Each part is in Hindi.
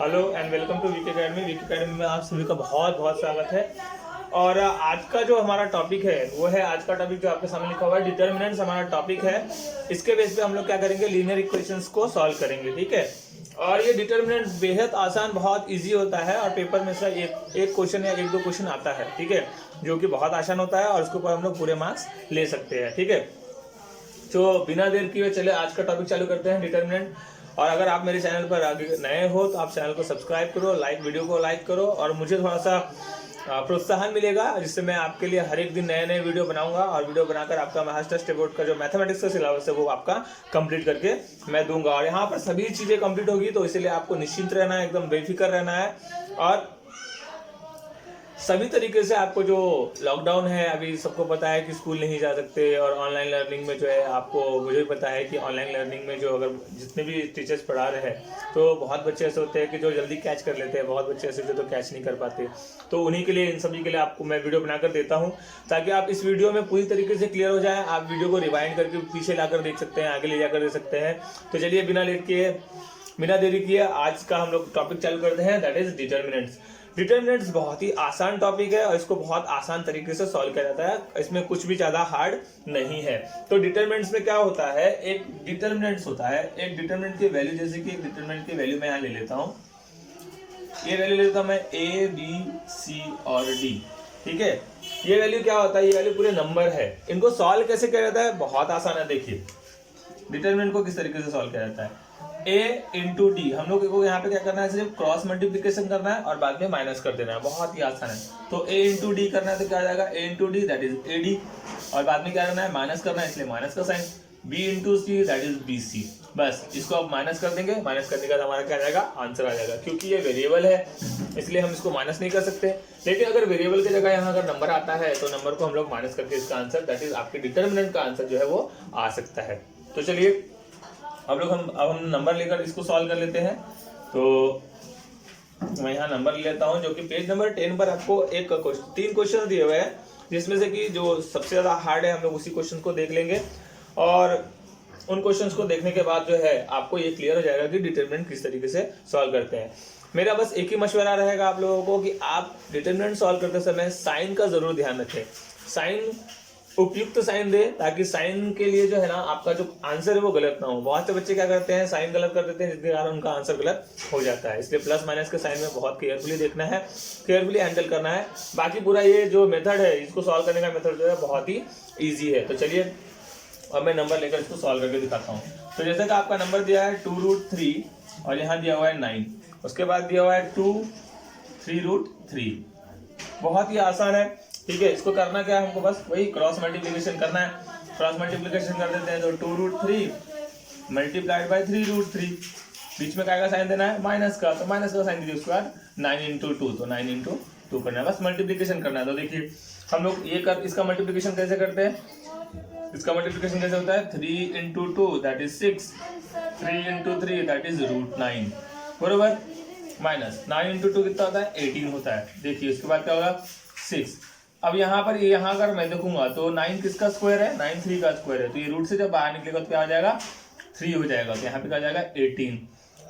Hello and welcome to VK Academy. VK Academy में आप सभी का बहुत बहुत स्वागत है। और आज का जो हमारा टॉपिक है वो है, आज का टॉपिक जो आपके सामने लिखा हुआ है डिटर्मिनेंट्स हमारा टॉपिक है। इसके बेस पे हम लोग क्या करेंगे, लीनियर इक्वेशंस को सॉल्व करेंगे, ठीक है। और ये डिटर्मिनेंट्स बेहद आसान, बहुत इजी होता है और पेपर में से एक क्वेश्चन या एक दो क्वेश्चन आता है, ठीक है, जो कि बहुत आसान होता है और उसके ऊपर हम लोग पूरे मार्क्स ले सकते हैं, ठीक है। तो बिना देर किए चले आज का टॉपिक चालू करते हैं, डिटर्मिनेंट। और अगर आप मेरे चैनल पर आगे नए हो तो आप चैनल को सब्सक्राइब करो, वीडियो को लाइक करो और मुझे थोड़ा सा प्रोत्साहन मिलेगा, जिससे मैं आपके लिए हर एक दिन नए नए वीडियो बनाऊंगा और वीडियो बनाकर आपका मास्टर स्टेट बोर्ड का जो मैथमेटिक्स का सिलेबस है वो आपका कंप्लीट करके मैं दूंगा। और यहाँ पर सभी चीज़ें कंप्लीट होगी, तो इसलिए आपको निश्चिंत रहना है, एकदम बेफिक्र रहना है। और सभी तरीके से आपको जो लॉकडाउन है, अभी सबको पता है कि स्कूल नहीं जा सकते, और ऑनलाइन लर्निंग में जो है, आपको मुझे पता है कि ऑनलाइन लर्निंग में जो अगर जितने भी टीचर्स पढ़ा रहे हैं तो बहुत बच्चे ऐसे होते हैं कि जो जल्दी कैच कर लेते हैं, बहुत बच्चे ऐसे जो तो कैच नहीं कर पाते। तो उन्हीं के लिए, इन सभी के लिए आपको मैं वीडियो बनाकर देता हूँ, ताकि आप इस वीडियो में पूरी तरीके से क्लियर हो जाए। आप वीडियो को रिवाइंड करके पीछे लाकर देख सकते हैं, आगे ले जाकर देख सकते हैं। तो चलिए बिना देरी किए आज का हम लोग टॉपिक चालू करते हैं, दैट इज डिटर्मिनेंट्स। डिटर्मिनेंट्स बहुत ही आसान टॉपिक है और इसको बहुत आसान तरीके से सॉल्व किया जाता है, इसमें कुछ भी ज्यादा हार्ड नहीं है। तो डिटर्मिनेंट्स में क्या होता है, एक डिटर्मिनेंट्स होता है, एक डिटर्मिनेंट की वैल्यू, जैसे कि एक डिटर्मिनेंट की वैल्यू मैं यहाँ ले लेता हूँ, ये वैल्यू ले लेता हूँ मैं ए बी सी और डी, ठीक है। ये वैल्यू क्या होता है, ये वैल्यू पूरे नंबर है। इनको सॉल्व कैसे किया जाता है, बहुत आसान है। देखिए डिटर्मिनेंट को किस तरीके से सॉल्व किया जाता है, a इंटू डी, हम लोग को यहाँ पे क्या करना है, सिर्फ क्रॉस मल्टीप्लीकेशन करना है और बाद में माइनस कर देना है, बहुत ही आसान है। तो a इंटू डी करना है तो क्या आ जाएगा, a into D that is A D, और बाद में क्या करना है, माइनस करना है, इसलिए माइनस का sign, b into C that is B C. बस इसको आप माइनस कर देंगे, माइनस करने के बाद हमारा क्या आ जाएगा, आंसर आ जाएगा। क्योंकि ये वेरिएबल है इसलिए हम इसको माइनस नहीं कर सकते, लेकिन अगर वेरिएबल की जगह यहाँ अगर नंबर आता है तो नंबर को हम लोग माइनस करके इसका आंसर, दैट इज आपके डिटर्मिनेंट का आंसर जो है वो आ सकता है। तो चलिए अब हम नंबर लेकर इसको सॉल्व कर लेते हैं। तो मैं यहाँ नंबर ले लेता हूँ, जो कि पेज नंबर 10 पर आपको तीन क्वेश्चन दिए हुए हैं, जिसमें से कि जो सबसे ज़्यादा हार्ड है हम लोग उसी क्वेश्चन को देख लेंगे। और उन क्वेश्चंस को देखने के बाद जो है आपको ये क्लियर हो जाएगा कि डिटर्मिनेंट किस तरीके से सॉल्व करते हैं। मेरा बस एक ही मशवरा रहेगा आप लोगों को कि आप डिटर्मिनेंट सॉल्व करते समय साइन का जरूर ध्यान रखें, साइन उपयुक्त साइन दे, ताकि साइन के लिए जो है ना आपका जो आंसर है वो गलत ना हो। बहुत से बच्चे क्या करते हैं, साइन गलत कर देते हैं, जिसके कारण उनका आंसर गलत हो जाता है। इसलिए प्लस माइनस के साइन में बहुत केयरफुली देखना है, केयरफुली हैंडल करना है। बाकी पूरा ये जो मेथड है, इसको सॉल्व करने का मेथड जो है बहुत ही ईजी है। तो चलिए अब मैं नंबर लेकर इसको सॉल्व करके दिखाता हूँ। तो जैसे कि आपका नंबर दिया है 2√3 और यहाँ दिया हुआ है 9, उसके बाद दिया हुआ है 2 3√3, बहुत ही आसान है, ठीक है। इसको करना क्या है, हमको बस वही क्रॉस मल्टीप्लिकेशन करना है। क्रॉस मल्टीप्लिकेशन कर देते हैं तो 2√3 मल्टीप्लाइड बाय 3√3, बीच में क्या का साइन देना है, माइनस का, तो माइनस का साइन दीजिए। उसके बाद 9 इंटू 2, तो 9 इंटू 2 करना है, बस मल्टीप्लिकेशन करना है। तो देखिए हम लोग इसका मल्टीप्लिकेशन कैसे करते हैं, इसका मल्टीप्लिकेशन कैसे होता है, 3 into 2 that is 6, 3 into 3 that is √9, बरोबर, माइनस 9 इंटू 2 कितना होता है, 18 होता है। देखिए उसके बाद क्या होगा, 6। अब यहाँ पर यहाँ अगर मैं देखूंगा तो 9 किसका स्क्वायर है, 9 3 का स्क्वायर है, तो ये रूट से जब बाहर निकलेगा तो क्या आ जाएगा, 3 हो जाएगा, तो यहाँ पे क्या आ जाएगा 18।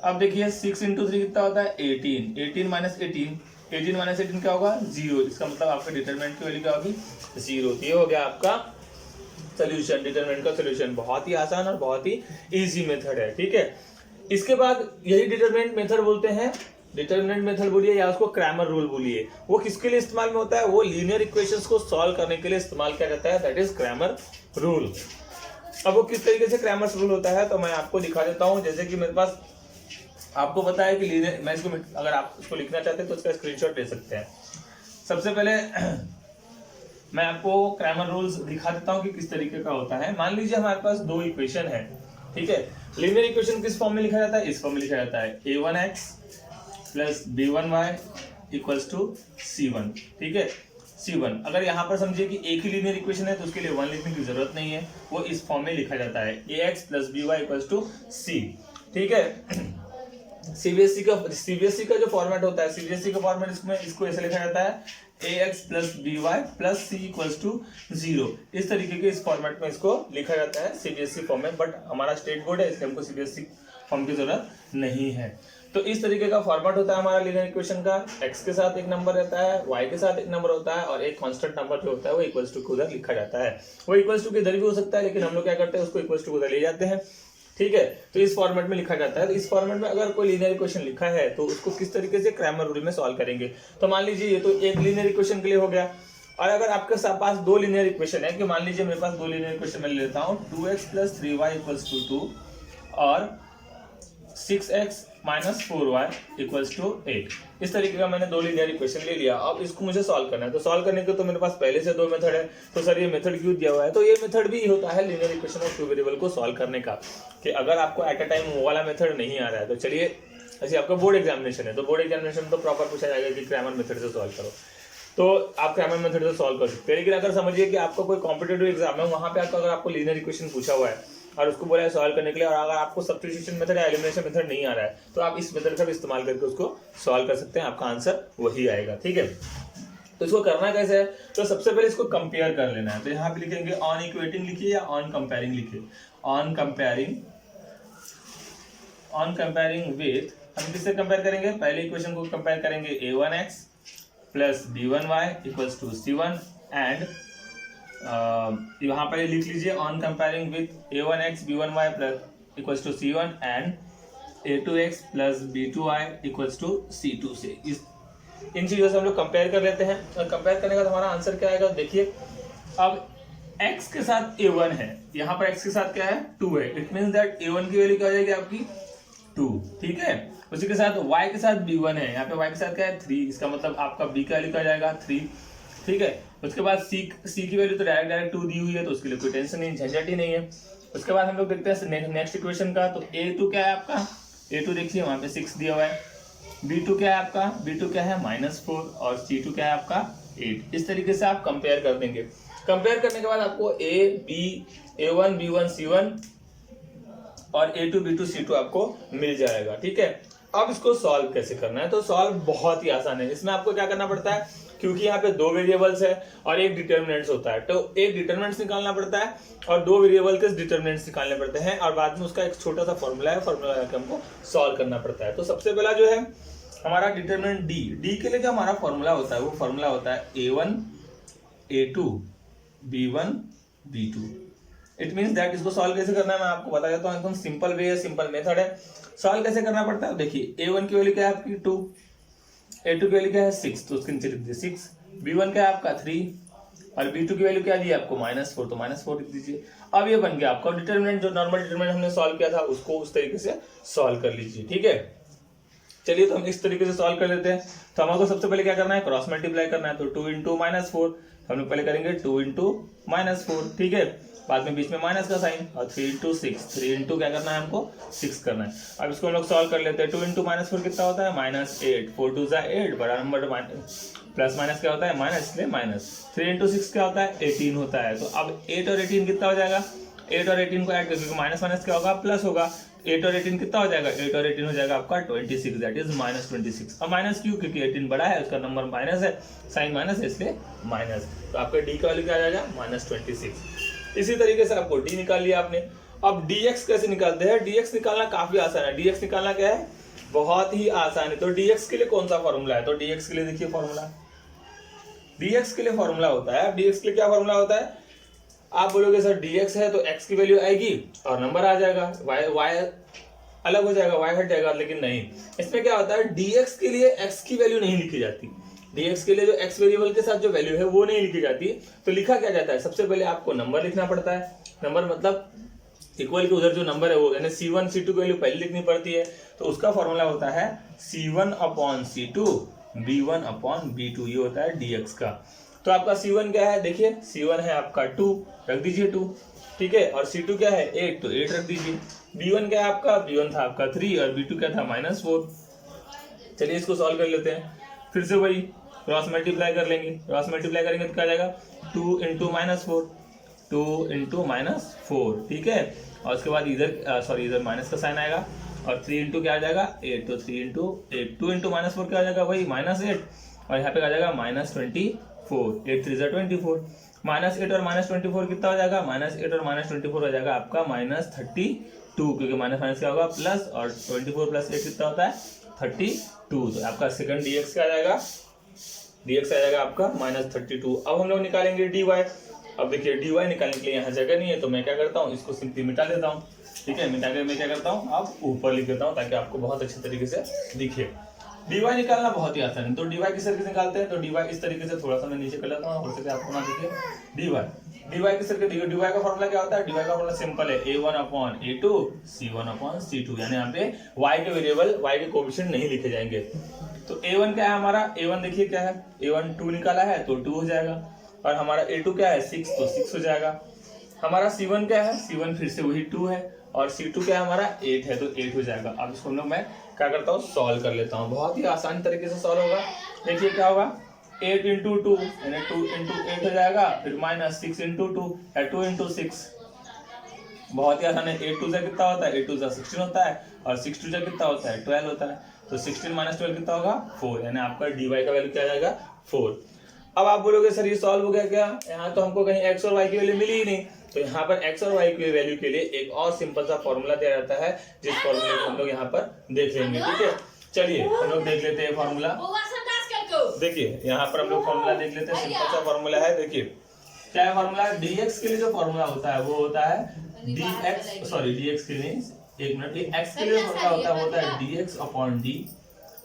अब देखिए 6 इंटू 3 कितना होता है, 18, 18 माइनस 18, 18 माइनस 18 क्या होगा, 0। इसका मतलब आपके डिटरमिनेंट की वैल्यू क्या होगी, 0। ये हो गया आपका सोल्यूशन, डिटरमिनेंट का सोल्यूशन। बहुत ही आसान और बहुत ही इजी मेथड है, ठीक है। इसके बाद यही डिटरमिनेंट मेथड बोलते हैं, डिटरमिनेंट मेथड बोलिए या उसको क्रैमर रूल बोलिए। वो किसके लिए इस्तेमाल में होता है, वो लीनियर इक्वेशंस को सॉल्व करने के लिए इस्तेमाल किया जाता है, दैट इज क्रैमर रूल। अब वो किस तरीके से क्रैमर रूल होता है तो मैं आपको दिखा देता हूं। जैसे कि मेरे पास, आपको पता है कि लीनियर, मैं इसको, अगर आप इसको लिखना चाहते हैं तो इसका स्क्रीनशॉट ले सकते हैं। सबसे पहले मैं आपको क्रैमर रूल्स दिखा देता हूं कि किस तरीके का होता है। मान लीजिए हमारे पास दो इक्वेशन है, ठीक है। लीनियर इक्वेशन किस फॉर्म में लिखा जाता है, इस फॉर्म में लिखा जाता है, a1x plus b1y equals to c1, ठीक है। c1 अगर यहाँ पर समझिए कि एक ही लीनियर इक्वेशन है तो उसके लिए 1 लिखने की जरूरत नहीं है, वो इस फॉर्म में लिखा जाता है, ax plus by equals to c, ठीक है। सीबीएसई का जो फॉर्मेट होता है, सीबीएसई का फॉर्मेट इसको ऐसे लिखा जाता है, ax plus by plus c equals to 0। इस तरीके के इस फॉर्मेट में इसको लिखा जाता है सीबीएसई फॉर्म में। बट हमारा स्टेट बोर्ड है इसलिए हमको सीबीएसई फॉर्म की जरूरत नहीं है। तो इस तरीके का फॉर्मेट होता है हमारा लीनियर इक्वेशन का। x के साथ एक नंबर रहता है, y के साथ एक नंबर होता है और एक कांस्टेंट नंबर जो होता है वो इक्वल्स टू को उधर लिखा जाता है। वो इक्वल्स टू के इधर भी हो सकता है, लेकिन हम लोग क्या करते हैं उसको इक्वल्स टू को उधर ले जाते हैं, ठीक है। तो इस फॉर्मेट में लिखा जाता है। तो इस फॉर्मेट में अगर कोई लीनियर इक्वेशन लिखा है तो उसको किस तरीके से क्रैमर रूल में सॉल्व करेंगे। तो मान लीजिए ये तो एक लीनियर इक्वेशन के लिए हो गया, और अगर आपके पास दो लीनियर इक्वेशन है, कि मान लीजिए मेरे पास दो लीनियर इक्वेशन मैं लेता हूँ 2x + 3y = 2 और 6x - 4y = 8। इस तरीके का मैंने दो लीनियर इक्वेशन ले लिया। अब इसको मुझे सॉल्व करना है, तो सॉल्व करने के तो मेरे पास पहले से दो मेथड है। तो सर ये मेथड क्यों दिया हुआ है? तो ये मेथड भी होता है linear equation of two variable को सॉल्व करने का, कि अगर आपको एट अ टाइम वो वाला मेथड नहीं आ रहा है तो चलिए, ऐसे आपका बोर्ड एग्जामिनेशन है तो बोर्ड एग्जामिनेशन तो प्रॉपर पूछा जाएगा कि क्रैमर मेथड से सॉल्व करो, तो आप क्रैमर मेथड से सॉल्व कर सकते हैं। लेकिन अगर समझिए कि आपका कोई कॉम्पिटेटिव एग्जाम है, वहां पे आपको अगर आपको लीनियर इक्वेशन पूछा हुआ है और उसको बोला है सॉल्व करने के लिए, और अगर आपको सब्स्टिट्यूशन मेथड या एलिमिनेशन मेथड नहीं आ रहा है तो आप इस मेथड का भी इस्तेमाल करके उसको सॉल्व कर सकते हैं, आपका आंसर वही आएगा, ठीक है। तो इसको करना कैसे है? तो सबसे पहले इसको कंपेयर कर लेना है। तो यहाँ पे लिखेंगे ऑन इक्वेटिंग लिखिए या ऑन कंपेयरिंग लिखिए। ऑन कंपेयरिंग विथ, हम किससे कंपेयर करेंगे? पहले इक्वेशन को कंपेयर करेंगे a1x + b1y = c1 एंड यहाँ पर लिख लीजिए on comparing with a1x b1y = c1 and a2x + b2y = c2 से। इन चीजों से हम लोग कंपेयर कर लेते हैं, और कंपेयर करने का हमारा आंसर क्या आएगा? देखिए, अब x के साथ a1 है, यहाँ पर x के साथ क्या है? 2 है। इट मींस दैट a1 की वैल्यू क्या हो जाएगी आपकी? 2, ठीक है। उसी के साथ y के साथ b1 है, यहाँ पे y के साथ क्या है? 3, इसका मतलब आपका b का वैल्यू क्या जाएगा? 3, ठीक है। उसके बाद c की वैल्यू तो डायरेक्ट 2 दी हुई है, तो उसके लिए कोई टेंशन नहीं, झंझट ही नहीं है। उसके बाद हम लोग देखते हैं नेक्स्ट इक्वेशन का। तो a2 क्या है आपका? a2 देखिए वहां पे 6 दिया हुआ है। b2 क्या है आपका? b2 क्या है? -4, और c2 क्या है आपका? 8। इस तरीके से आप कंपेयर कर देंगे। कंपेयर करने के बाद आपको a1 b1 c1 और a2 b2 c2 आपको मिल जाएगा, ठीक है। अब इसको सॉल्व कैसे करना है? तो सॉल्व बहुत ही आसान है। इसमें आपको क्या करना पड़ता है, क्योंकि यहाँ पे दो वेरिएबल्स है और एक डिटर्मिनेंट्स होता है, तो एक डिटर्मिनेंट्स निकालना पड़ता है और दो वेरिएबल के डिटर्मिनेंट्स निकालने पड़ते हैं, और बाद में उसका एक छोटा सा फॉर्मूला है, फॉर्मूला लगा के हमको सॉल्व करना पड़ता है। तो सबसे पहला जो है हमारा डिटर्मिनेंट डी के लिए जो हमारा फॉर्मूला होता है वो फॉर्मूला होता है a1 a2 b1 b2। It means that इसको सॉल्व कैसे करना है मैं आपको बता देता हूँ। एकदम सिंपल वे है, सिंपल मेथड है। सॉल्व कैसे करना पड़ता है? देखिए, a1 की वैल्यू क्या है आपकी? 2, a2 की वैल्यू क्या है? 6, तो उसके नीचे लिख दीजिए 6। b1 क्या है आपका? 3, और b2 की वैल्यू क्या दी है आपको? -4, तो -4 लिख दीजिए। अब ये बन गया आपका डिटरमिनेंट, जो नॉर्मल डिटरमिनेंट हमने सॉल्व किया था उसको उस तरीके से सॉल्व कर लीजिए, ठीक है। चलिए, तो हम इस तरीके से सॉल्व कर लेते हैं। तो हमको सबसे पहले क्या करना है? क्रॉस मल्टीप्लाई करना है। तो 2 × -4 हम लोग पहले करेंगे 2 × -4, ठीक है। बाद में बीच में माइनस का साइन, और 3 × 6, 3 × क्या करना है हमको? 6 करना है। अब इसको हम लोग सॉल्व कर लेते हैं। 2 × -4 कितना होता है? -8, 4 2 8, बड़ा नंबर प्लस माइनस क्या होता है? माइनस, इसलिए माइनस। 3 × 6 क्या होता है? 18 होता है। तो अब 8 और 18 कितना हो जाएगा? 8 और 18 को ऐड करके माइनस माइनस क्या होगा? प्लस होगा। 8 और 18 कितना हो जाएगा? 8 और 18 हो जाएगा आपका 26, दैट इज -26। अब माइनस क्यों? क्योंकि 18 बड़ा है, उसका नंबर माइनस है, साइन माइनस है, इसलिए माइनस। तो आपका डी का वैल्यू क्या आ जाएगा? -26। इसी तरीके से आपको डी निकाल लिया आपने। अब dx कैसे निकालते हैं? dx निकालना काफी आसान है। dx निकालना क्या है? बहुत ही आसान है। तो dx के लिए कौन सा फॉर्मूला है? तो dx के लिए देखिए फॉर्मूला, dx के लिए फॉर्मूला होता है। dx के लिए क्या फॉर्मूला होता है? आप बोलोगे सर dx है तो x की वैल्यू आएगी और नंबर आ जाएगा, y अलग हो जाएगा, y हट जाएगा, लेकिन नहीं। इसमें क्या होता है? dx के लिए x की वैल्यू नहीं लिखी जाती। dx के लिए जो x वेरिएबल के साथ जो वैल्यू है वो नहीं लिखी जाती। तो लिखा क्या जाता है? सबसे पहले आपको नंबर लिखना पड़ता है। नंबर मतलब इक्वल के उधर जो नंबर है वो, यानी c1 c2 की वैल्यू पहले लिखनी पड़ती है। तो उसका फॉर्मूला होता है c1/c2 b1/b2, ये होता है dx का। तो आपका c1 क्या है? देखिए c1 है आपका 2, रख दीजिए 2, ठीक है। और c2 क्या है? 8, तो 8 रख दीजिए। b1 क्या है आपका? b1 था आपका 3, और b2 क्या था? -4। चलिए इसको सॉल्व कर लेते हैं। फिर से वही क्रॉस मल्टीप्लाई कर लेंगे। क्रॉस मल्टीप्लाई करेंगे तो क्या जाएगा? 2 × -4, 2 × -4, ठीक है। और उसके बाद इधर माइनस का साइन आएगा, और 3 × क्या आ जाएगा? 8, तो 3 × 8, 2 × -4 क्या आ जाएगा? वही -8, और यहाँ पे आ जाएगा -24, 8 3 24, -8 और -24 कितना हो जाएगा? -8 और -24 हो जाएगा आपका -32, क्योंकि माइनस माइनस क्या होगा? प्लस, और 24 + 8 कितना होता है? -32। तो आपका सेकंड dx क्या आ जाएगा, dx आ जाएगा आपका -32। अब हम लोग निकालेंगे dy। अब देखिए dy निकालने के लिए यहाँ जगह नहीं है, तो मैं क्या करता हूँ, इसको सिंपली मिटा देता हूँ। ठीक है, मिटा के मैं क्या करता हूँ, अब ऊपर लिख देता हूँ ताकि आपको बहुत अच्छे तरीके से दिखे। dy निकालना बहुत ही आसान है, तो dy किस तरीके से निकालते हैं, तो dy इस तरीके से, थोड़ा सा मैं नीचे कर लेता हूँ, हो सके आपको ना दिखे। dy किस तरीके, dy का फॉर्मूला क्या होता है, dy का फॉर्मूला सिंपल है, a1/a2 c1/c2, यानी यहाँ पे y के वेरिएबल, y के कोएफिशिएंट नहीं लिखे जाएंगे। तो a1 क्या है हमारा, a1 देखिए क्या है, a1 2 निकाला है तो 2 हो जाएगा, और हमारा a2 क्या है 6, तो 6 हो जाएगा। हमारा c1 क्या है, c1 फिर से वही 2 है, और c2 क्या है हमारा 8 है, तो 8 हो जाएगा। अब इसको हम लोग मैं क्या करता हूँ, सॉल्व कर लेता हूँ, बहुत ही आसान तरीके से सॉल्व होगा। देखिए क्या होगा, 8 × 2 यानी 2 × 8 हो जाएगा, फिर -6 × 2 या 2 × 6, बहुत ही आसान है। 8 2 कितना होता है, 8 2 16 होता है, और 6 2 कितना होता है 12 होता है, तो 16 - 12 कितना होगा 4, यानी आपका dy का वैल्यू क्या आ जाएगा 4। अब आप बोलोगे सर ये सॉल्व हो गया क्या, यहाँ तो हमको कहीं x और y की वैल्यू मिली ही नहीं। तो यहाँ पर x और y की वैल्यू के लिए एक और सिंपल सा फॉर्मूला दिया जाता है, जिस फॉर्मूले को हम लोग यहाँ पर देख लेंगे। ठीक है, चलिए हम लोग देख लेते हैं फॉर्मूला। देखिए यहाँ पर हम लोग फॉर्मूला देख लेते हैं, सिंपल सा फॉर्मूला है। देखिए क्या है फॉर्मूला, dx के लिए जो फॉर्मूला होता है वो होता है dx के लिए, एक मिनट, x के लिए जो फॉर्मूला होता है dx/d।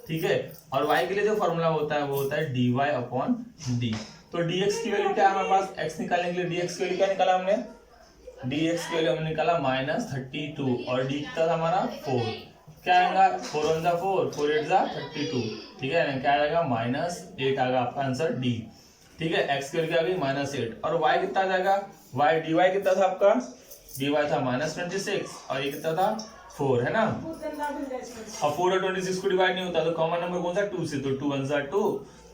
ठीक है, और y के लिए जो फॉर्मूला होता है वो होता है dy/d। तो dx की वैल्यू क्या है हमारे पास, x निकालने के लिए dx की वैल्यू क्या निकाला हमने, dx की वैल्यू हमने निकाला -32, और d कितना था हमारा 4, क्या आएगा 4 1 जा 4, 4 8 जा 32। ठीक है, क्या आएगा -8 आएगा आपका आंसर d। ठीक है, x की वैल्यू क्या आ गई -8, और y कितना आ जाएगा, y dy कितना था आपका, dy था -26, और ये कितना था 4, है ना। अब 4 और 26 को डिवाइड नहीं होता, तो कॉमन नंबर कौन सा 2 से, तो 2 1 जा 2,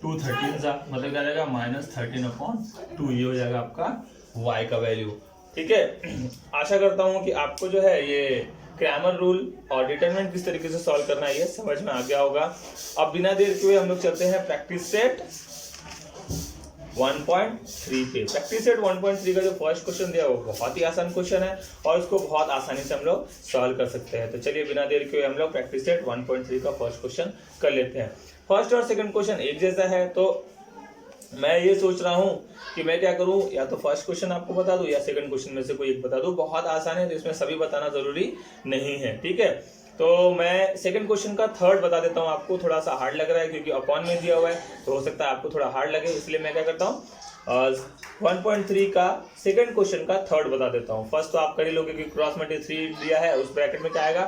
2 13 जा, मतलब क्या आ जाएगा -13/2, ये हो जाएगा आपका y का वैल्यू। ठीक है, आशा करता हूँ कि आपको जो है ये क्रैमर रूल और डिटरमिनेंट किस तरीके से सॉल्व करना है ये समझ में आ गया होगा। अब बिना देर किए हम लोग चलते हैं प्रैक्टिस सेट 1.3 पे। प्रैक्टिस सेट 1.3 का जो फर्स्ट क्वेश्चन दिया वो बहुत ही आसान क्वेश्चन है, और उसको बहुत आसानी से हम लोग सॉल्व कर सकते हैं। तो चलिए बिना देर किए हम लोग प्रैक्टिस सेट 1.3 का फर्स्ट क्वेश्चन कर लेते हैं। फर्स्ट और सेकंड क्वेश्चन एक जैसा है, तो मैं ये सोच रहा हूँ कि मैं क्या करूँ, या तो फर्स्ट क्वेश्चन आपको बता दूं या सेकंड क्वेश्चन में से कोई एक बता दूं। बहुत आसान है, तो इसमें सभी बताना जरूरी नहीं है। ठीक है, तो मैं सेकंड क्वेश्चन का थर्ड बता देता हूँ आपको। थोड़ा सा हार्ड लग रहा है क्योंकि अपॉन में दिया हुआ है, तो हो सकता है आपको थोड़ा हार्ड लगे, इसलिए मैं क्या करता हूँ 1.3 का सेकंड क्वेश्चन का थर्ड बता देता हूँ। फर्स्ट तो आप कर ही लोगे कि क्रॉस में 3 दिया है, उस ब्रैकेट में क्या आएगा,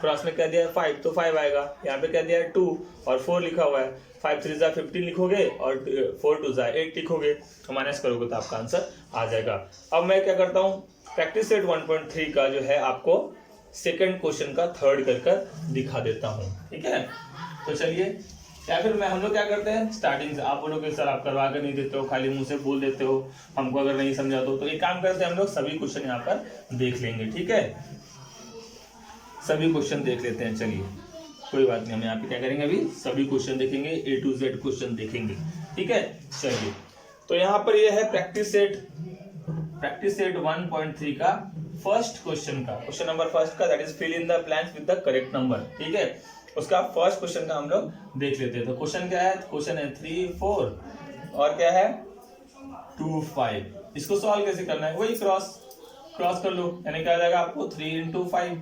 क्रॉस में क्या दिया है 5, तो 5 आएगा। यहाँ पे क्या दिया है 2 और 4 लिखा हुआ है, 5 3 15 लिखोगे और 4 2 8 लिखोगे, तो माइनस करोगे तो आपका आंसर आ जाएगा। अब मैं क्या करता हूँ, प्रैक्टिस सेट 1.3 का जो है आपको सेकंड क्वेश्चन का थर्ड कर दिखा देता हूँ। ठीक है, तो चलिए, या फिर हम लोग क्या करते हैं स्टार्टिंग से, आप बोलोगे सर आप करवा कर नहीं देते हो, खाली मुंह से बोल देते हो, हमको अगर नहीं समझा तो एक काम करते हैं, हम लोग सभी क्वेश्चन यहाँ पर देख लेंगे। ठीक है, सभी क्वेश्चन देख लेते हैं। चलिए कोई बात नहीं, हम यहाँ पे क्या करेंगे, अभी सभी क्वेश्चन देखेंगे, A to Z क्वेश्चन देखेंगे। ठीक है, चलिए, तो यहाँ पर ये है प्रैक्टिस सेट 1.3 का फर्स्ट क्वेश्चन का, क्वेश्चन नंबर फर्स्ट का, that is fill in the blanks with the correct number. ठीक है, उसका फर्स्ट क्वेश्चन का हम लोग देख लेते हैं। तो क्वेश्चन क्या है, क्वेश्चन है 3 4 और क्या है 2 5। इसको सॉल्व कैसे करना है, वही क्रॉस कर लो, यानी क्या आ जाएगा आपको 3 × 5,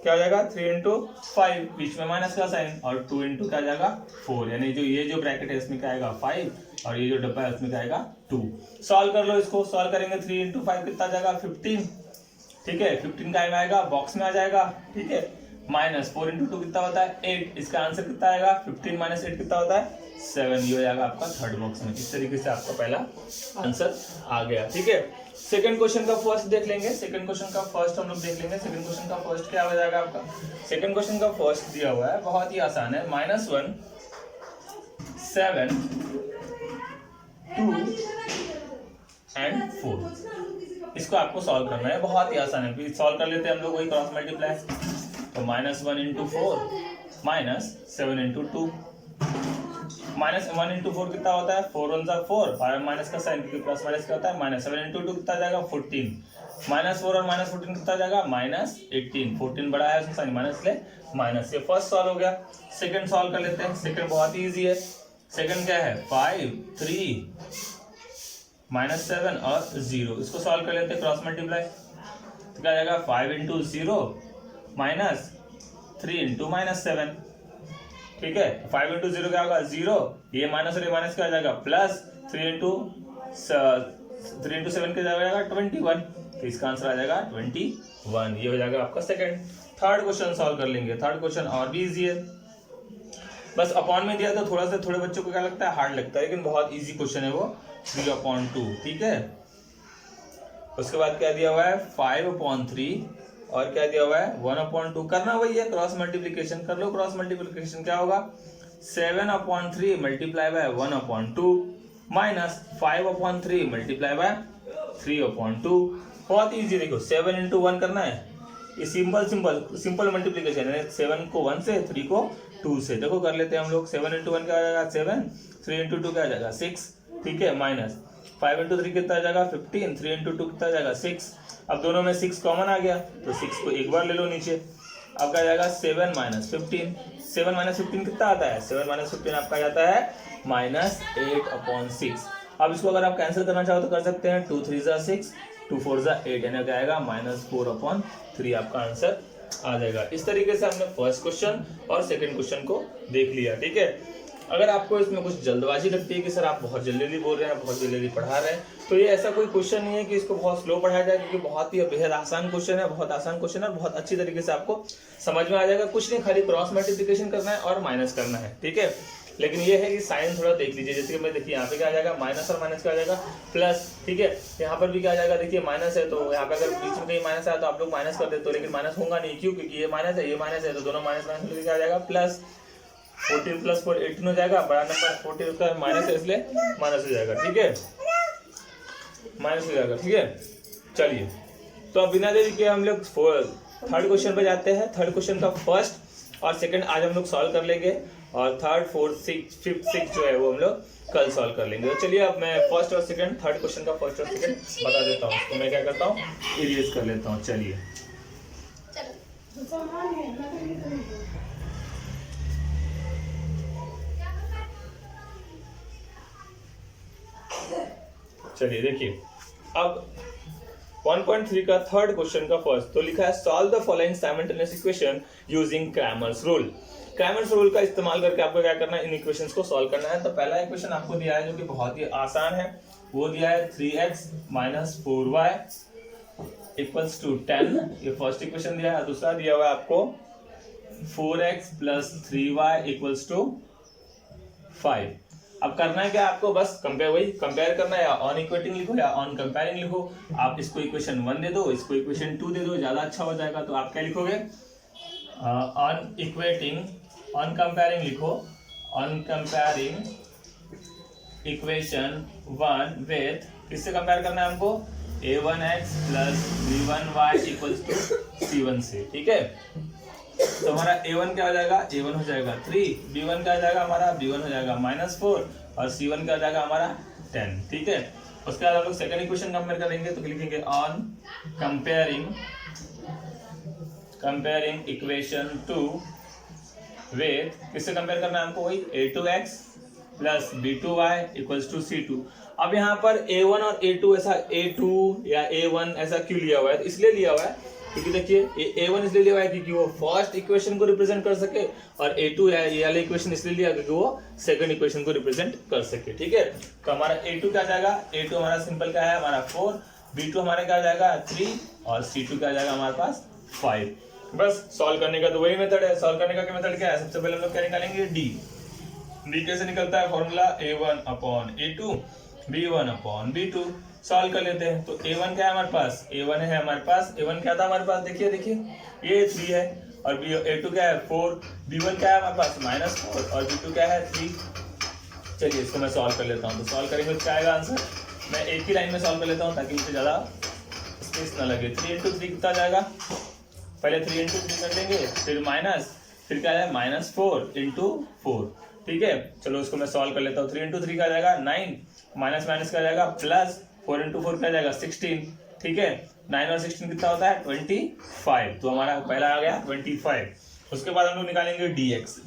क्या आ जाएगा 3 × 5, बीच में माइनस का साइन, और 2 × क्या आ जाएगा 4, यानी जो ये जो ब्रैकेट है इसमें क्या आएगा 5, और ये जो डब्बा है उसमें क्या आएगा 2। सॉल्व कर लो, इसको सॉल्व करेंगे 3 × 5 कितना आ जाएगा 15। ठीक है, 15 का आएगा बॉक्स में आ जाएगा। ठीक है, माइनस 4 × 2 कितना होता है 8, इसका आंसर कितना आएगा 15 - 8 कितना होता है 7, ये हो जाएगा आपका थर्ड बॉक्स में। इस तरीके से आपका पहला आंसर आ गया। ठीक है, सेकंड क्वेश्चन का फर्स्ट देख लेंगे। सेकंड क्वेश्चन का फर्स्ट हम लोग देख लेंगे। सेकंड क्वेश्चन का फर्स्ट क्या हो जाएगा आपका, सेकंड क्वेश्चन का फर्स्ट दिया हुआ है, बहुत ही आसान है, -1 7 2 और 4। इसको आपको सॉल्व करना है, बहुत ही आसान है। सॉल्व कर लेते हैं हम लोग, वही क्रॉस मल्टीप्लाई, तो -1 × 4 -7 × 2, -1 × 4 कितना होता है 4 1 4, और माइनस का साइन क्योंकि प्लस माइनस का होता है, -7 × 2 कितना जाएगा 14, -4 और -14 कितना जाएगा -18, 14 बड़ा है उसका साइन माइनस ले, माइनस, ये फर्स्ट सॉल्व हो गया। सेकंड सॉल्व कर लेते हैं। सेकंड बहुत ही ईजी है। सेकंड क्या है 5 3 -7 और 0, इसको सॉल्व कर लेते हैं क्रॉस मल्टीप्लाई। तो क्या जाएगा 5 × 0 माइनस 3 × -7, ठीक है। 5 × 0 क्या होगा 0, ये माइनस और ये माइनस क्या जाएगा प्लस, 3 × 7 क्या जाएगा 21, तो इसका आंसर आ जाएगा 21। ये हो जाएगा आपका सेकंड। थर्ड क्वेश्चन सॉल्व कर लेंगे। थर्ड क्वेश्चन और भी इजी है, बस अपॉन में दिया तो थोड़े बच्चों को क्या लगता है हार्ड लगता है, लेकिन बहुत इजी क्वेश्चन है वो। 3/2, ठीक है। उसके बाद क्या दिया हुआ है 5/3 और क्या दिया हुआ है 1/2। करना वही है, क्रॉस मल्टीप्लीकेशन कर लो। क्रॉस मल्टीप्लीकेशन क्या होगा 7/3 multiply by 1/2 minus 5/3 multiply by 3/2। बहुत इजी, देखो 7 × 1 करना है, ये सिंपल मल्टीप्लीकेशन है। 7 को 1 से, 3 को 2 से, देखो कर लेते हैं हम लोग। 7 × 1 क्या आ जाएगा 7, 3 × 2 क्या आ जाएगा 6, ठीक है, माइनस 5 × 3 कितना आ जाएगा 15, 3 × 2 कितना आ जाएगा 6। अब दोनों में 6 कॉमन आ गया तो 6 को एक बार ले लो नीचे। अब क्या जाएगा 7 - 15, 7 - 15 कितना आता है 7 - 15 आपका जाता है -8/6। अब इसको अगर आप कैंसिल करना चाहो तो कर सकते हैं, 2 3 = 6, 2 4 = 8, यानी क्या आएगा -4/3 आपका आंसर आ जाएगा। इस तरीके से हमने फर्स्ट क्वेश्चन और सेकंड क्वेश्चन को देख लिया, ठीक है। अगर आपको इसमें कुछ जल्दबाजी लगती है कि सर आप बहुत जल्दी बोल रहे हैं, बहुत जल्दी पढ़ा रहे हैं, तो ये ऐसा कोई क्वेश्चन नहीं है कि इसको बहुत स्लो पढ़ाया जाए, क्योंकि बहुत ही बेहद आसान क्वेश्चन है, बहुत आसान क्वेश्चन है और बहुत अच्छी तरीके से आपको समझ में आ जाएगा। कुछ नहीं, खाली क्रॉस मल्टीप्लिकेशन करना है और माइनस करना है, ठीक है। लेकिन ये है कि साइन थोड़ा देख लीजिए, जैसे कि मैं देखिए यहाँ पे क्या आ जाएगा माइनस और माइनस क्या आ जाएगा प्लस, ठीक है। यहाँ पर भी क्या आ जाएगा, देखिए माइनस है तो यहाँ पे अगर बीच में कहीं माइनस आया तो आप लोग माइनस कर देते हो, लेकिन माइनस होगा नहीं, क्यों, क्योंकि ये माइनस है ये माइनस है, तो दोनों माइनस माइनस क्या आ जाएगा प्लस। 14 + 4 18 हो जाएगा, बड़ा नंबर 14 उसका माइनस है इसलिए माइनस हो जाएगा, ठीक है, माइनस हो जाएगा, ठीक है। चलिए, तो अब बिना देरी के हम लोग थर्ड क्वेश्चन पे जाते हैं। थर्ड क्वेश्चन का फर्स्ट और सेकंड आज हम लोग सॉल्व कर लेंगे, और थर्ड फोर्थ फिफ्थ सिक्स जो है वो हम लोग कल सॉल्व कर लेंगे। तो चलिए अब मैं फर्स्ट और सेकंड, थर्ड क्वेश्चन का फर्स्ट और सेकंड बता देता हूँ। तो मैं क्या करता हूँ, इरेज कर लेता हूँ। चलिए चलिए देखिए, अब 1.3 का थर्ड क्वेश्चन का फर्स्ट तो लिखा है solve the following simultaneous equation using Cramer's rule. Cramer's rule का इस्तेमाल करके आपको क्या करना है, इन इक्वेशंस को सॉल्व करना है। तो पहला इक्वेशन आपको दिया है जो कि बहुत ही आसान है, वो दिया है 3x - 4y = 10, ये फर्स्ट इक्वेशन दिया है। दूसरा दिया हुआ है आपको 4x + 3y = 5। अब करना है क्या आपको, बस कंपेयर करना है, या ऑन इक्वेटिंग लिखो या ऑन कंपेयरिंग लिखो। आप इसको इक्वेशन 1 दे दो, इसको इक्वेशन 2 दे दो, ज्यादा अच्छा हो जाएगा। तो आप क्या लिखोगे, ऑन इक्वेटिंग, ऑन कंपेयरिंग लिखो, ऑन कंपेयरिंग इक्वेशन 1 विथ, किससे कंपेयर करना है हमको, a1x + b1y = c1 से, ठीक है। तो हमारा a1 क्या हो जाएगा, a1 हो जाएगा 3, b1 क्या हो जाएगा हमारा, b1 हो जाएगा -4 और c1 क्या हो जाएगा हमारा 10, ठीक है। उसके बाद हम लोग सेकंड इक्वेशन कंपेयर करेंगे, तो लिखेंगे ऑन कंपेयरिंग इक्वेशन 2 विथ, किससे कंपेयर करना है हमको, वही a2x + b2y = c2। अब यहाँ पर a1 और a2 ऐसा a2 या a1 ऐसा क्यों लिया हुआ है, तो इसलिए लिया हुआ है क्योंकि देखिए a1 इसलिए लिया हुआ है क्योंकि वो फर्स्ट इक्वेशन को रिप्रेजेंट कर सके, और a2 या ये वाला इक्वेशन इसलिए लिया क्योंकि वो सेकंड इक्वेशन को रिप्रेजेंट कर सके, ठीक है। तो हमारा a2 क्या जाएगा, a2 हमारा सिंपल क्या है हमारा 4, b2 हमारे क्या जाएगा 3 और c2 क्या जाएगा हमारे पास 5। बस सॉल्व करने का तो वही मेथड है। सॉल्व करने का मेथड क्या है, सबसे पहले हम लोग क्या निकालेंगे, d कैसे निकलता है, फॉर्मूला a1/a2 b1/b2। सॉल्व कर लेते हैं। तो a1 क्या है हमारे पास, a1 है हमारे पास, a1 क्या था हमारे पास, देखिए ये 3 है, और a2 क्या है 4, b1 क्या है हमारे पास -4 और b2 क्या है 3। चलिए इसको मैं सॉल्व कर लेता हूँ। तो सॉल्व करेंगे तो क्या आएगा आंसर, मैं एक ही लाइन में सॉल्व कर लेता हूँ ताकि मुझे ज़्यादा स्पेस ना लगे। 3 × 3 कितना जाएगा, पहले 3 × 3 कर लेंगे, फिर माइनस, फिर क्या है -4 × 4, ठीक है। चलो उसको मैं सॉल्व कर लेता हूँ। 3 × 3 का जाएगा 9, माइनस माइनस का जाएगा प्लस, 4 × 4 का जाएगा 16, ठीक है। 9 और 16 कितना होता है 25। तो हमारा पहला आ गया 25। उसके बाद हम लोग निकालेंगे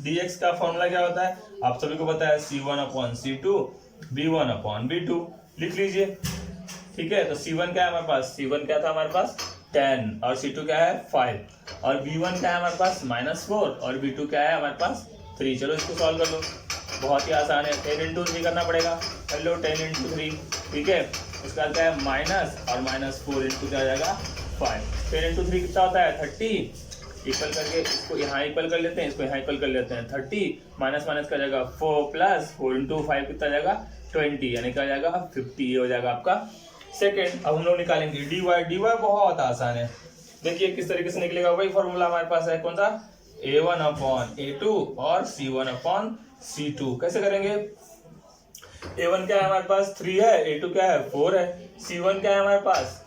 dx का फॉर्मूला क्या होता है, आप सभी को पता है, c1/c2 b1/b2 लिख लीजिए। ठीक है, तो c1 क्या है हमारे पास, c1 क्या था हमारे पास 10 और c2 क्या है 5 और b1 क्या है हमारे पास -4 और b2 क्या है हमारे पास 3। चलो इसको सॉल्व कर लो, बहुत ही आसान है, 10 × 3 करना पड़ेगा। हेलो 10 × 3, ठीक है, उसका क्या है माइनस और -4 इंटू क्या आ जाएगा 5। 10 × 3 कितना होता है 30, इक्वल करके इसको यहाँ इक्वल कर लेते हैं, इसको यहाँ इक्वल कर लेते हैं। 30 माइनस माइनस का जाएगा 4 प्लस 4 × 5 कितना जाएगा 20, यानी क्या जाएगा 50। ये हो जाएगा आपका सेकंड। अब हम लोग निकालेंगे dy बहुत आसान है, देखिए किस तरीके से निकलेगा, वही फॉर्मूला हमारे पास है, कौन सा a1/a2 और c1/c2। कैसे करेंगे, a1 क्या है हमारे पास 3 है, a2 क्या है 4 है, c1 क्या है हमारे पास,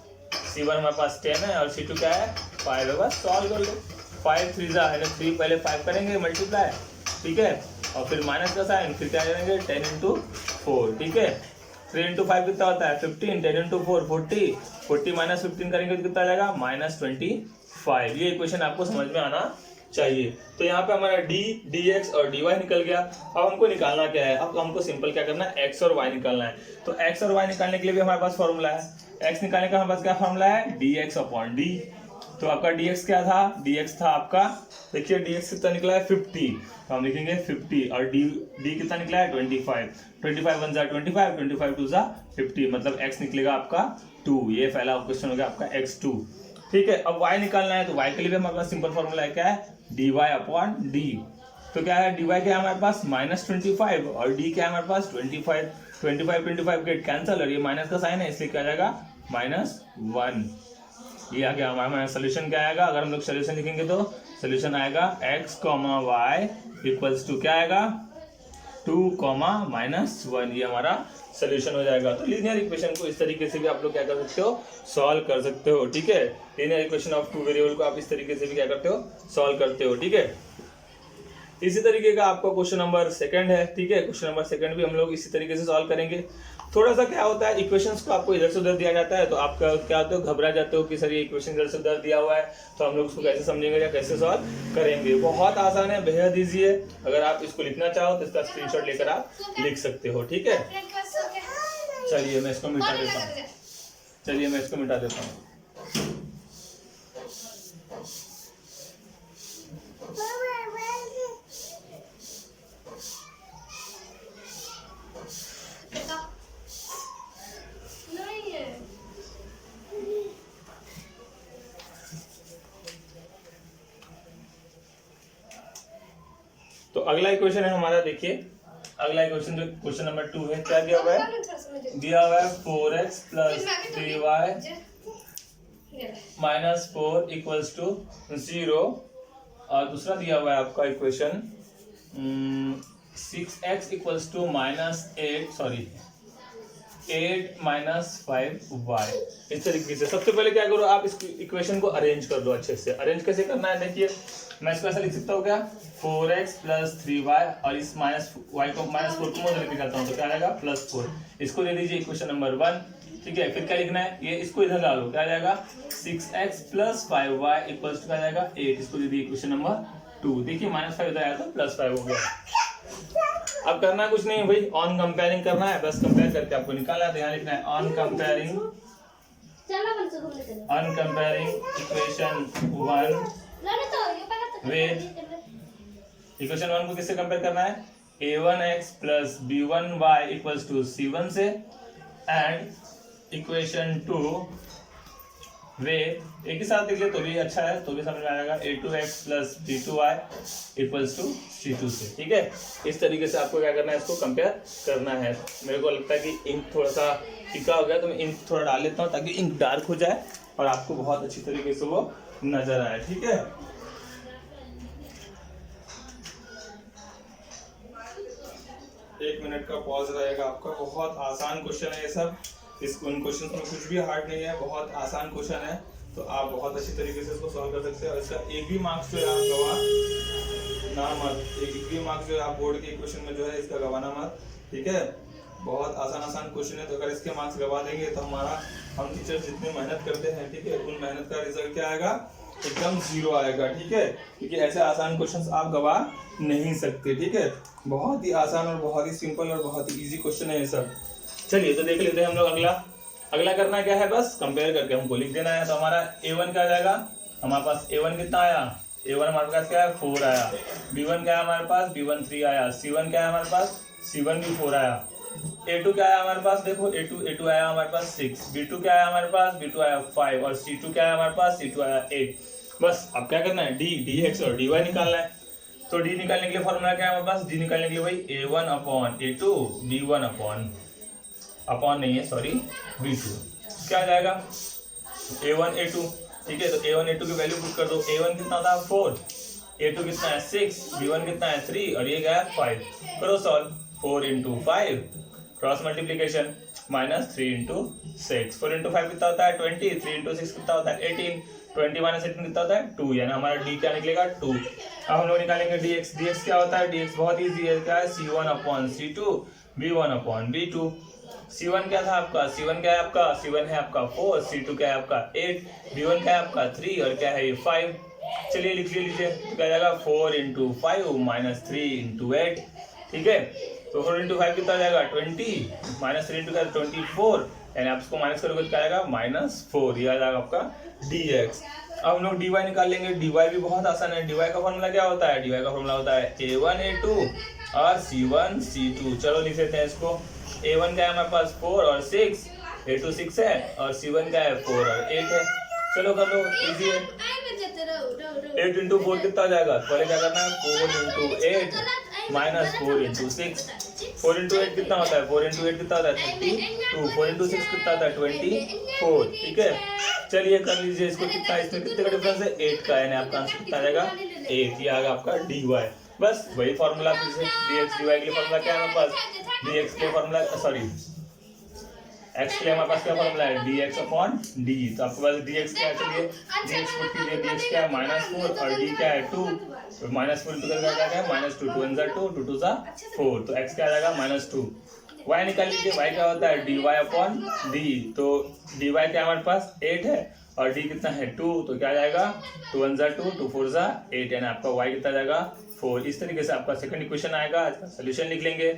c1 हमारे पास 10 है और c2 क्या है 5 है। बस सॉल्व कर लो, 5 3 3, पहले 5 करेंगे मल्टीप्लाई, ठीक है, और फिर माइनस का साइन, फिर क्या करेंगे 10 × 4, ठीक है, 3 × 5 कितना होता है 15, 10 × 4 40, 40 माइनस 15 करेंगे तो कितना आ जाएगा -25। ये इक्वेशन आपको समझ में आना चाहिए। तो यहाँ पे हमारा dx और dy निकल गया। अब हमको निकालना क्या है, अब हमको सिंपल क्या करना है, x और y निकालना है। तो x और y निकालने के लिए भी हमारे पास फॉर्मूला है, x निकालने का हमारे पास क्या फॉर्मूला है dx/d। तो आपका dx क्या था, dx था आपका, देखिए dx कितना निकला है 50, तो हम लिखेंगे 50 और d कितना निकला है 25, 25 1 × 25, 25 2 × 50, मतलब x निकलेगा आपका 2। ये पहला क्वेश्चन हो गया आपका x2। ठीक है, अब y निकालना है, तो y के लिए भी हमारे पास सिंपल फॉर्मूला है, क्या है dy/d। तो क्या है dy क्या है हमारे पास -25 और d क्या है हमारे पास 25, 25 गेट कैंसल और ये माइनस का साइन है, इसलिए क्या आ जाएगा -1। ये आ गया हमारा सोल्यूशन। क्या आएगा, अगर हम लोग सोल्यूशन लिखेंगे तो सोल्यूशन आएगा x, y इक्वल्स टू क्या आएगा 2, -1। ये हमारा सोल्यूशन हो जाएगा। तो लीनियर इक्वेशन को इस तरीके से भी आप लोग क्या कर सकते हो, सॉल्व कर सकते हो। ठीक है, लीनियर इक्वेशन ऑफ 2 वेरिएबल को आप इस तरीके से भी क्या करते हो, सॉल्व करते हो। ठीक है, इसी तरीके का आपका क्वेश्चन नंबर 2 है। ठीक है, क्वेश्चन नंबर 2 भी हम लोग इसी तरीके से सॉल्व करेंगे। थोड़ा सा क्या होता है, इक्वेशंस को आपको इधर से उधर दिया जाता है तो आप क्या होते हो, घबरा जाते हो कि सर ये इक्वेशन इधर से उधर दिया हुआ है, तो हम लोग उसको कैसे समझेंगे या कैसे सॉल्व करेंगे। बहुत आसान है, बेहद ईजी है। अगर आप इसको लिखना चाहो तो इसका स्क्रीनशॉट लेकर आप लिख सकते हो। ठीक है, चलिए मैं इसको मिटा देता हूँ। तो अगला इक्वेशन है हमारा, देखिए अगला इक्वेशन जो क्वेश्चन नंबर 2 है, क्या दिया हुआ है, 4x + 3y - 4 = 0 और दूसरा दिया हुआ है आपका इक्वेशन 6x = -8 - 5y। इस तरीके से सबसे पहले क्या करो, आप इस इक्वेशन को अरेंज कर दो अच्छे से। अरेंज कैसे करना है, देखिए मैं इसको ऐसा लिख सकता हूँ, क्या 4x + 3y और इस -y को -4 को मैं लेके जाता हूँ तो क्या आएगा +4। इसको दे दीजिए इक्वेशन नंबर 1। ठीक है, फिर क्या लिखना है, ये इसको इधर डालो, क्या आ जाएगा 6x + 5y = क्या आ जाएगा 8। इसको दे दीजिए इक्वेशन नंबर 2। देखिए -5 इधर आया तो +5 हो गया। अब करना कुछ नहीं भाई, ऑन कंपेयरिंग करना है, बस कंपेयर करके आपको निकालना है। तो यहाँ लिखना है on comparing equation 1 with equation 1 को किससे कंपेयर करना है, a1x + b1y = c1 से, एंड इक्वेशन 2 वे एक ही साथ लिख ले तो भी अच्छा है, तो भी समझ में आएगा, a2x + b2y = c2 से। ठीक है, इस तरीके से आपको क्या करना है, इसको कंपेयर करना है। मेरे को लगता है कि इंक थोड़ा सा फीका हो गया, तो मैं इंक थोड़ा डाल लेता हूँ ताकि इंक डार्क हो जाए और आपको बहुत अच्छी तरीके से वो नजर आए। ठीक है, एक मिनट का पॉज रहेगा आपका। बहुत आसान क्वेश्चन है ये सब, उन क्वेश्चन में कुछ भी हार्ड नहीं है, बहुत आसान क्वेश्चन है, तो आप बहुत अच्छी तरीके से इसको सॉल्व कर सकते हैं। और इसका एक भी मार्क्स जो है आप गवा ना मत, एक भी मार्क्स जो है आप बोर्ड के क्वेश्चन में जो है इसका गवाना मत। ठीक है, बहुत आसान क्वेश्चन है, तो अगर इसके मार्क्स गवा देंगे तो हम टीचर जितनी मेहनत करते हैं, ठीक है, उन मेहनत का रिजल्ट क्या आएगा, एकदम 0 आएगा। ठीक है, क्योंकि ऐसे आसान क्वेश्चंस आप गवा नहीं सकते। ठीक है, बहुत ही आसान और बहुत ही सिंपल और बहुत ही इजी क्वेश्चन है ये सब। चलिए तो देख लेते हैं हम लोग। अगला करना क्या है, बस कंपेयर करके हमको लिख देना है। तो हमारा A1 क्या आ जाएगा, हमारे पास A1 कितना आया, A1 हमारे पास क्या है 4 आया। B1 क्या है हमारे पास, B1 3 आया। C1 क्या है हमारे पास, C1 भी 4 आया। A2 क्या है हमारे पास, देखो A2 आया हमारे पास 6। B2 क्या है हमारे पास, B2 आया 5। और C2 क्या है हमारे पास, C2 आया 8। बस अब क्या करना है, dx और dy निकालना है। तो d निकालने के लिए फॉर्मूला क्या है हमारे पास, d निकालने के लिए भाई A1 upon A2 B1 upon नहीं है सॉरी B2। क्या आ जाएगा A1 A2। ठीक है, तो A1 A2 की वैल्यू पुट कर दो। A1 कितना था 4, A2 कितना है 6, B1 कितना है 3 और ये क्या है 5। करो solve, 4 into 5 cross multiplication minus 3 into 6। 4 into 5 कितना होता है 20, 3 into 6 कितना होता है 18, 20 माइनस 18 कितना होता है 2, यानी हमारा d क्या निकलेगा 2। अब हम लोग निकालेंगे dx क्या होता है, dx बहुत ईजी है, क्या है C1 upon C2 B1 upon B2। C1 क्या था आपका, C1 क्या है आपका, C1 है आपका 4, C2 क्या है आपका 8, B1 क्या है आपका 3 और क्या है ये 5। चलिए लिख लीजिए, तो क्या जाएगा 4 into 5 माइनस 3 into 8। ठीक है, तो 4 into 5 कितना जाएगा 20 माइनस 3 into 24, यानी आप इसको माइनस करोगे तो क्या आएगा -4। ये आ जाएगा आपका dx। अब हम लोग dy निकाल लेंगे। dy भी बहुत आसान है। dy का फॉर्मूला क्या होता है, dy का फॉर्मूला होता है A1 A2 और C1 C2। चलो लिख लेते हैं इसको। A1 क्या है हमारे पास 4 और 6, A2 6 है और C1 क्या है 4 और 8 है। चलो कर लो, इजी है। 8 into 4 कितना आ जाएगा, पहले क्या करना है 4 into 8 माइनस 4 into 6। 4 into 8 कितना होता है, 4 into 8 कितना होता है 32, 4 into 6 कितना होता है 24। ठीक है, चलिए कर लीजिए इसको। कितना, इसमें कितने का डिफरेंस है 8 का, यानी आपका आंसर कितना आ जाएगा 8। ये आ गया आपका dy। बस वही फॉर्मूला फिर से dx dy के लिए फॉर्मूला क्या है हमारे पास, dx के फॉर्मूला सॉरी x के लिए हमारे पास क्या फॉर्मूला है dx अपॉन d। तो आपके पास dx क्या है, चलिए dx पुट कीजिए। dx क्या है -4 और d क्या है 2, तो -4 टू का क्या है -2, 2 1 2, 2 2 4, तो x क्या आ जाएगा -2। y निकाल लीजिए, y क्या होता है dy अपॉन d। तो dy क्या हमारे पास 8 है और d कितना है 2, तो क्या आ जाएगा 2 1 2, 2 4 8, यानी आपका y कितना आ जाएगा 4। इस तरीके से आपका सेकंड इक्वेशन आएगा। आज का सोल्यूशन लिख लेंगे।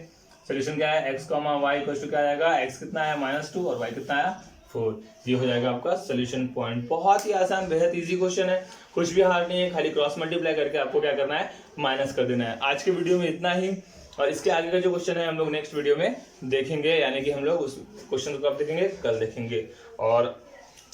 सोल्यूशन क्या है, x, y इक्वल टू क्या आ जाएगा, x कितना है -2 और y कितना है 4। ये हो जाएगा आपका सोल्यूशन पॉइंट। बहुत ही आसान, बेहद इजी क्वेश्चन है, कुछ भी हार्ड नहीं है। खाली क्रॉस मल्टीप्लाई करके आपको क्या करना है, माइनस कर देना है। आज के वीडियो में इतना ही, और इसके आगे का जो क्वेश्चन है हम लोग नेक्स्ट वीडियो में देखेंगे, यानी कि हम लोग उस क्वेश्चन को कब देखेंगे, कल देखेंगे। और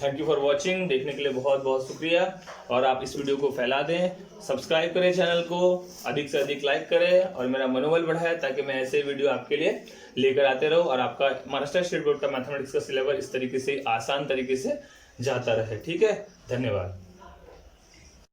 थैंक यू फॉर वॉचिंग, देखने के लिए बहुत बहुत शुक्रिया। और आप इस वीडियो को फैला दें, सब्सक्राइब करें चैनल को, अधिक से अधिक लाइक करें और मेरा मनोबल बढ़ाएं, ताकि मैं ऐसे वीडियो आपके लिए लेकर आते रहूं और आपका महाराष्ट्र स्टेट बोर्ड का मैथमेटिक्स का सिलेबस इस तरीके से आसान तरीके से जाता रहे। ठीक है, धन्यवाद।